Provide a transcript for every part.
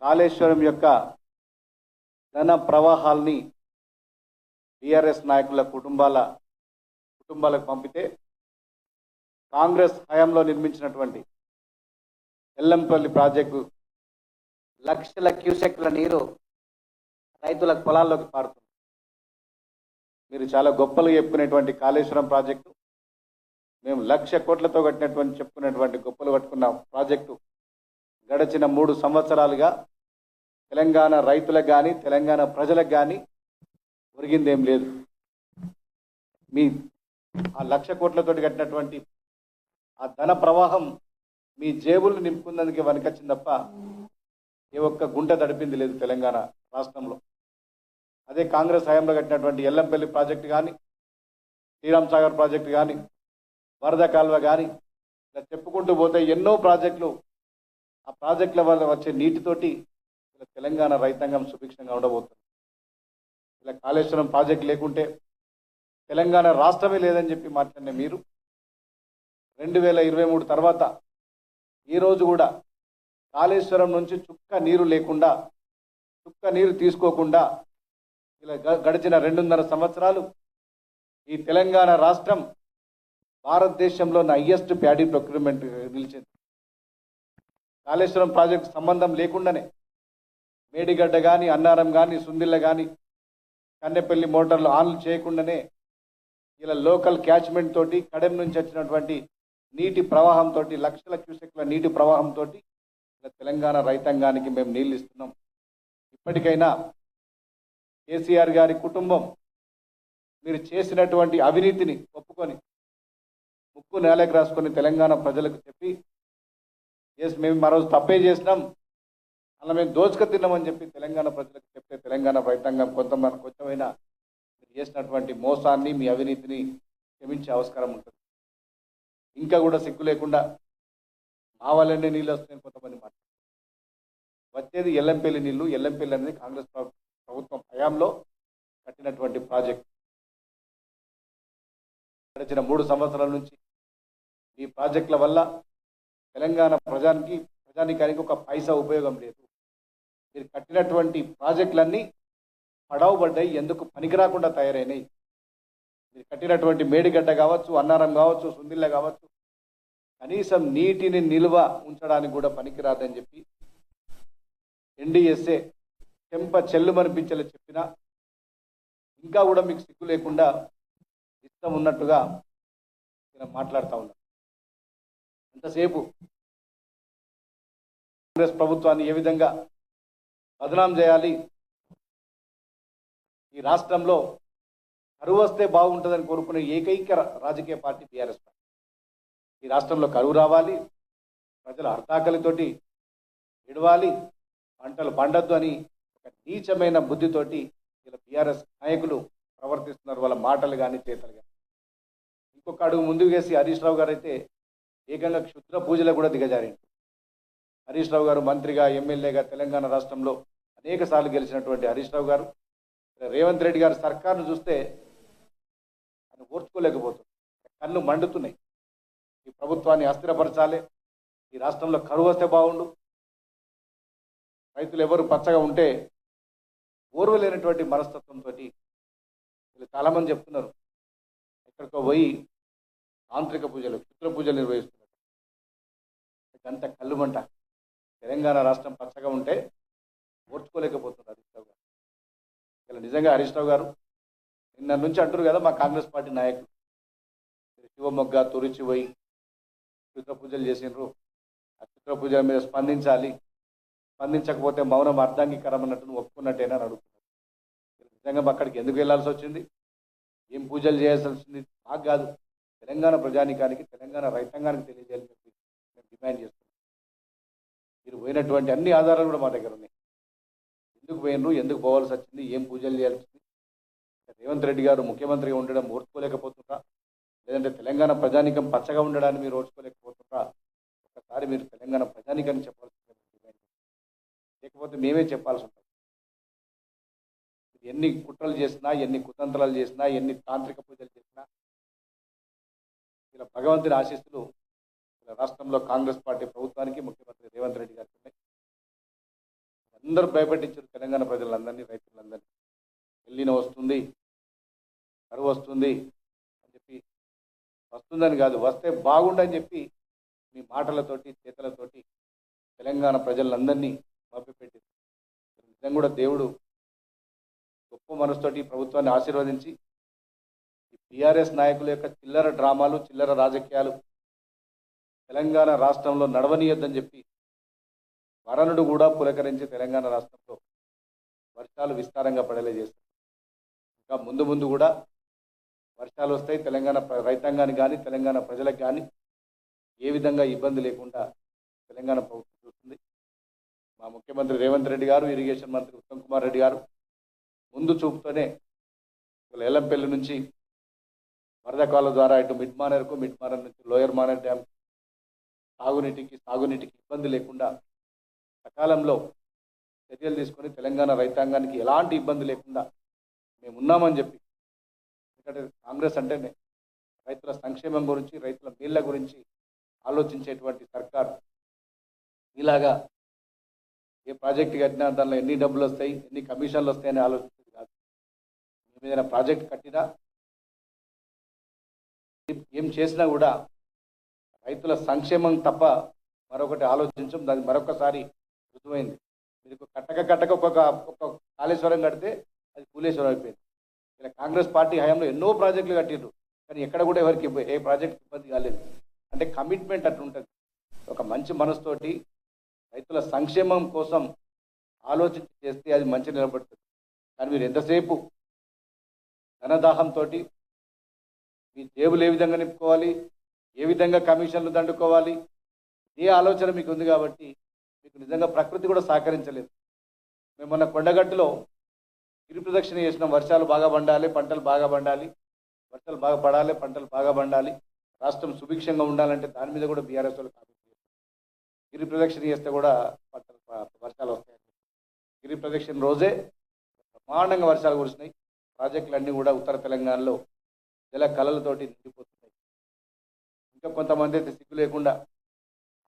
కాళేశ్వరం యొక్క ధన ప్రవాహాల్ని టీఆర్ఎస్ నాయకుల కుటుంబాలకు పంపితే కాంగ్రెస్ హయాంలో నిర్మించినటువంటి ఎల్లంపల్లి ప్రాజెక్టు లక్షల క్యూసెక్ల నీరు రైతుల పొలాల్లోకి పారుతుంది. మీరు చాలా గొప్పలు చెప్పుకునేటువంటి కాళేశ్వరం ప్రాజెక్టు, మేము 1,00,000 కోట్లతో చెప్పుకునేటువంటి గొప్పలు పట్టుకున్న ప్రాజెక్టు గడిచిన 3 సంవత్సరాలుగా తెలంగాణ రైతులకు కానీ తెలంగాణ ప్రజలకు కానీ ఒరిగిందేం లేదు. మీ ఆ 1,00,000 కోట్లతోటి కట్టినటువంటి ఆ ధన ప్రవాహం మీ జేబులు నింపుకున్నందుకే వనకొచ్చింది తప్ప ఏ ఒక్క గుంట తడిపింది లేదు తెలంగాణ రాష్ట్రంలో. అదే కాంగ్రెస్ హయాంలో కట్టినటువంటి ఎల్లంపల్లి ప్రాజెక్టు కానీ, శ్రీరామ్ సాగర్ ప్రాజెక్టు కానీ, వరద కాలువ కానీ, ఇలా చెప్పుకుంటూ పోతే ఎన్నో ప్రాజెక్టులు, ఆ ప్రాజెక్టుల వల్ల వచ్చే నీటితోటి ఇలా తెలంగాణ రైతాంగం సుభిక్షంగా ఉండబోతుంది. ఇలా కాళేశ్వరం ప్రాజెక్టు లేకుంటే తెలంగాణ రాష్ట్రమే లేదని చెప్పి మాట్లాడిన మీరు 2023 తర్వాత ఈరోజు కూడా కాళేశ్వరం నుంచి చుక్క నీరు లేకుండా, చుక్క నీరు తీసుకోకుండా ఇలా గడిచిన 2.5 సంవత్సరాలు ఈ తెలంగాణ రాష్ట్రం భారతదేశంలో హైయెస్ట్ ప్యాడీ ప్రొక్యూర్మెంట్ నిలిచింది. కాళేశ్వరం ప్రాజెక్టు సంబంధం లేకుండానే మేడిగడ్డ కానీ, అన్నారం కానీ, సుందిల్ల కానీ, కన్నెపల్లి మోటార్లు ఆన్లు చేయకుండానే ఇలా లోకల్ క్యాచ్మెంట్ తోటి కడెం నుంచి వచ్చినటువంటి నీటి ప్రవాహంతో, లక్షల క్యూసెక్ల నీటి ప్రవాహంతో ఇలా తెలంగాణ రైతాంగానికి మేము నీళ్ళు ఇస్తున్నాం. ఇప్పటికైనా కేసీఆర్ గారి కుటుంబం మీరు చేసినటువంటి అవినీతిని ఒప్పుకొని ముక్కు నేలకు రాసుకొని తెలంగాణ ప్రజలకు చెప్పి, మేము మరోజు తప్పే చేసినాం, అలా మేము దోచుక తిన్నామని చెప్పి తెలంగాణ ప్రజలకు చెప్తే తెలంగాణ రైతాంగం కొంచెమైనా మీరు చేసినటువంటి మోసాన్ని, మీ అవినీతిని క్షమించే ఆస్కారం ఉంటుంది. ఇంకా కూడా సిగ్గు లేకుండా మా వల్లనే నీళ్ళు వస్తాయని కొంతమంది మాట్లాడుతున్నారు. వచ్చేది ఎల్లంపల్లి నీళ్లు. ఎల్లంపల్లి అనేది కాంగ్రెస్ ప్రభుత్వం హయాంలో కట్టినటువంటి ప్రాజెక్ట్. గడిచిన 3 సంవత్సరాల నుంచి ఈ ప్రాజెక్టుల వల్ల తెలంగాణ ప్రజానికానికి ఒక పైసా ఉపయోగం లేదు. మీరు కట్టినటువంటి ప్రాజెక్టులన్నీ పడవబడ్డాయి, ఎందుకు పనికిరాకుండా తయారైనాయి. మీరు కట్టినటువంటి మేడిగడ్డ కావచ్చు, అన్నారం కావచ్చు, సుందిల్ల కావచ్చు, కనీసం నీటిని నిల్వ ఉంచడానికి కూడా పనికిరాదని చెప్పి ఎన్డీఎస్ఏ చెంప చెల్లుమనిపించేలా చెప్పినా ఇంకా కూడా మీకు సిగ్గు లేకుండా ఇష్టం ఉన్నట్టుగా ఇలా మాట్లాడుతూ ఉన్నారు. ఎంతసేపు కాంగ్రెస్ ప్రభుత్వాన్ని ఏ విధంగా బదనాం చేయాలి, ఈ రాష్ట్రంలో కరువు వస్తే బాగుంటుందని కోరుకునే ఏకైక రాజకీయ పార్టీ టీఆర్ఎస్ పార్టీ. ఈ రాష్ట్రంలో కరువు రావాలి, ప్రజల అర్ధాకలితోటి ఎడవాలి, పంటలు పండద్దు అని ఒక నీచమైన బుద్ధితోటి ఇలా టీఆర్ఎస్ నాయకులు ప్రవర్తిస్తున్నారు, వాళ్ళ మాటలు కానీ చేతలు కానీ. ఇంకొక అడుగు ముందుకు వేసి హరీష్ రావు గారు అయితే ఏకంగా క్షుద్ర పూజలకు కూడా దిగజారింది. హరీష్ రావు గారు మంత్రిగా, ఎమ్మెల్యేగా తెలంగాణ రాష్ట్రంలో అనేక సార్లు గెలిచినటువంటి హరీష్ రావు గారు రేవంత్ రెడ్డి గారి సర్కారును చూస్తే ఆయన ఓర్చుకోలేకపోతుంది. కళ్ళు మండుతున్నాయి. ఈ ప్రభుత్వాన్ని అస్థిరపరచాలి, ఈ రాష్ట్రంలో కరువు వస్తే బాగుండు, రైతులు ఎవరు పచ్చగా ఉంటే ఓర్వలేనటువంటి మనస్తత్వంతో వీళ్ళు చాలామంది చెప్తున్నారు ఎక్కడికో పోయి తాంత్రిక పూజలు, క్షుద్ర పూజలు నిర్వహిస్తున్నారు. అంత కళ్ళుమంట. తెలంగాణ రాష్ట్రం పచ్చగా ఉంటే ఓర్చుకోలేకపోతున్నారు హరీష్ రావు గారు. ఇలా నిజంగా హరీష్ రావు గారు నిన్న నుంచి అంటారు కదా మా కాంగ్రెస్ పార్టీ నాయకులు, శివమొగ్గ తురిచి పోయి క్షుద్ర పూజలు చేసినారు, ఆ క్షుద్ర పూజల మీద స్పందించాలి, స్పందించకపోతే మౌనం అర్ధాంగీకరం అన్నట్టు ఒప్పుకున్నట్టేనా అని అడుగుతున్నారు. నిజంగా అక్కడికి ఎందుకు వెళ్లాల్సి వచ్చింది, ఏం పూజలు చేయాల్సి వచ్చింది మాకు కాదు, తెలంగాణ ప్రజానికానికి, తెలంగాణ రైతాంగానికి తెలియజేయాలని చెప్పి మేము డిమాండ్ చేస్తున్నాం. మీరు పోయినటువంటి అన్ని ఆధారాలు కూడా మా దగ్గర ఉన్నాయి. ఎందుకు పోయినరు, ఎందుకు పోవాల్సి వచ్చింది, ఏం పూజలు చేయాల్సి వచ్చింది, రేవంత్ రెడ్డి గారు ముఖ్యమంత్రిగా ఉండడం ఓర్చుకోలేకపోతుందా, లేదంటే తెలంగాణ ప్రజానికం పచ్చగా ఉండడాన్ని మీరు ఓర్చుకోలేకపోతుందా, ఒకసారి మీరు తెలంగాణ ప్రజానికాన్ని చెప్పాల్సింది, లేకపోతే మేమే చెప్పాల్సి ఉంటుంది. ఎన్ని కుట్రలు చేసినా, ఎన్ని కుతంత్రాలు చేసినా, ఎన్ని తాంత్రిక పూజలు చేసినా ఇలా భగవంతుని ఆశీస్సులు ఇలా రాష్ట్రంలో కాంగ్రెస్ పార్టీ ప్రభుత్వానికి, ముఖ్యమంత్రి రేవంత్ రెడ్డి గారికి ఉన్నాయి. అందరూ భయపెట్టించారు తెలంగాణ ప్రజలందరినీ, రైతులందరినీ. ఎల్లిన వస్తుంది, కరువు వస్తుంది అని చెప్పి, వస్తుందని కాదు వస్తే బాగుండని చెప్పి మీ మాటలతోటి చేతలతోటి తెలంగాణ ప్రజలందరినీ మభ్యపెట్టింది. నిజంగా కూడా దేవుడు గొప్ప మనసుతోటి ఈ ప్రభుత్వాన్ని ఆశీర్వదించి ఈ టీఆర్ఎస్ నాయకుల యొక్క చిల్లర డ్రామాలు, చిల్లర రాజకీయాలు తెలంగాణ రాష్ట్రంలో నడవనీయొద్దని చెప్పి వరణుడు కూడా పులకరించి తెలంగాణ రాష్ట్రంలో వర్షాలు విస్తారంగా పడేలా చేస్తారు. ఇంకా ముందు ముందు కూడా వర్షాలు వస్తాయి. తెలంగాణ రైతాంగానికి కానీ తెలంగాణ ప్రజలకు కానీ ఏ విధంగా ఇబ్బంది లేకుండా తెలంగాణ ప్రభుత్వం చూస్తుంది. మా ముఖ్యమంత్రి రేవంత్ రెడ్డి గారు, ఇరిగేషన్ మంత్రి ఉత్తమ్ కుమార్ రెడ్డి గారు ముందు చూపుతోనే ఎల్లంపల్లి నుంచి వరద కాలువ ద్వారా ఇటు మిడ్ మానేర్కు, మిడ్ మానేర్ నుంచి లోయర్ మానేర్ డ్యామ్ సాగునీటికి ఇబ్బంది లేకుండా సకాలంలో చర్యలు తీసుకొని తెలంగాణ రైతాంగానికి ఎలాంటి ఇబ్బంది లేకుండా మేము ఉన్నామని చెప్పి, ఎందుకంటే కాంగ్రెస్ అంటేనే రైతుల సంక్షేమం గురించి, రైతుల మేళ్ల గురించి ఆలోచించేటువంటి సర్కార్. ఇలాగా ఏ ప్రాజెక్ట్ కట్టినా దానిలో ఎన్ని డబ్బులు వస్తాయి, ఎన్ని కమిషన్లు వస్తాయని ఆలోచించేది కాదు. మేము ఏదైనా ప్రాజెక్ట్ కట్టినా ఏం చేసినా కూడా రైతుల సంక్షేమం తప్ప మరొకటి ఆలోచించం. దాన్ని మరొకసారి రుజువైంది. మీరు కట్టక ఒక కాళేశ్వరం కడితే అది కూలేశ్వరం అయిపోయింది. ఇలా కాంగ్రెస్ పార్టీ హయాంలో ఎన్నో ప్రాజెక్టులు కట్టిండ్రు, కానీ ఎక్కడ కూడా ఎవరికి ఏ ప్రాజెక్ట్ ఇబ్బంది కాలేదు. అంటే కమిట్మెంట్ అట్లా ఉంటుంది. ఒక మంచి మనసుతోటి రైతుల సంక్షేమం కోసం ఆలోచించి చేస్తే అది మంచి నిలబడుతుంది. కానీ మీరు ఎంతసేపు ధనదాహంతో మీ జేబులు ఏ విధంగా నింపుకోవాలి, ఏ విధంగా కమిషన్లు దండుకోవాలి, ఏ ఆలోచన మీకు ఉంది కాబట్టి మీకు నిజంగా ప్రకృతి కూడా సహకరించలేదు. మేము మొన్న కొండగట్టులో గిరి ప్రదక్షిణ చేసినాం. వర్షాలు బాగా పండాలి, పంటలు బాగా పండాలి, వర్షాలు బాగా పడాలి, పంటలు బాగా పండాలి, రాష్ట్రం సుభిక్షంగా ఉండాలంటే దాని మీద కూడా బీఆర్ఎస్ వాళ్ళు కామెంట్ చేస్తారు. గిరి ప్రదక్షిణ చేస్తే కూడా వర్షాలు వస్తాయని. గిరి ప్రదక్షిణ రోజే బ్రహ్మాండంగా వర్షాలు కురిసినాయి. ప్రాజెక్టులన్నీ కూడా ఉత్తర తెలంగాణలో జల కళలతోటి నిండిపోతున్నాయి. ఇంకా కొంతమంది అయితే సిగ్గు లేకుండా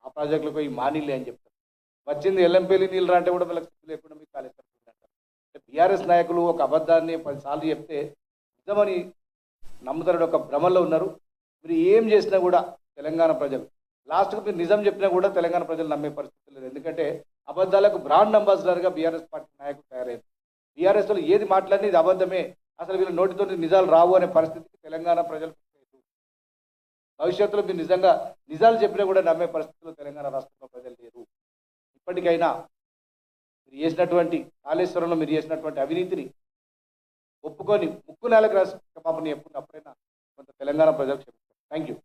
ఆ ప్రాజెక్టులకు ఈ మానీలే అని చెప్తారు. వచ్చింది ఎల్లంపల్లి నీళ్ళు రా అంటే కూడా వాళ్ళకి సిగ్గు లేకుండా మీకు కాళేశ్వరం అంటారు. బీఆర్ఎస్ నాయకులు ఒక అబద్ధాన్ని 10 సార్లు చెప్తే నిజమని నమ్ముతారని ఒక భ్రమల్లో ఉన్నారు. మీరు ఏం చేసినా కూడా తెలంగాణ ప్రజలు లాస్ట్కు మీరు నిజం చెప్పినా కూడా తెలంగాణ ప్రజలు నమ్మే పరిస్థితి లేదు. ఎందుకంటే అబద్ధాలకు బ్రాండ్ అంబాసిడర్గా బీఆర్ఎస్ పార్టీ నాయకులు తయారైంది. బీఆర్ఎస్లో ఏది మాట్లాడినా ఇది అబద్ధమే, అసలు వీళ్ళ నోటితో నిజాలు రావు అనే పరిస్థితికి తెలంగాణ ప్రజలు భవిష్యత్తులో మీరు నిజంగా నిజాలు చెప్పినా కూడా నమ్మే పరిస్థితిలో తెలంగాణ రాష్ట్రంలో ప్రజలు లేరు. ఇప్పటికైనా మీరు చేసినటువంటి కాళేశ్వరంలో మీరు చేసినటువంటి అవినీతిని ఒప్పుకొని ముక్కు నేలకు రాసి క్షమాపణ చెప్పుకుని అప్పుడైనా కొంత తెలంగాణ ప్రజలకు చెప్తారు. Thank you.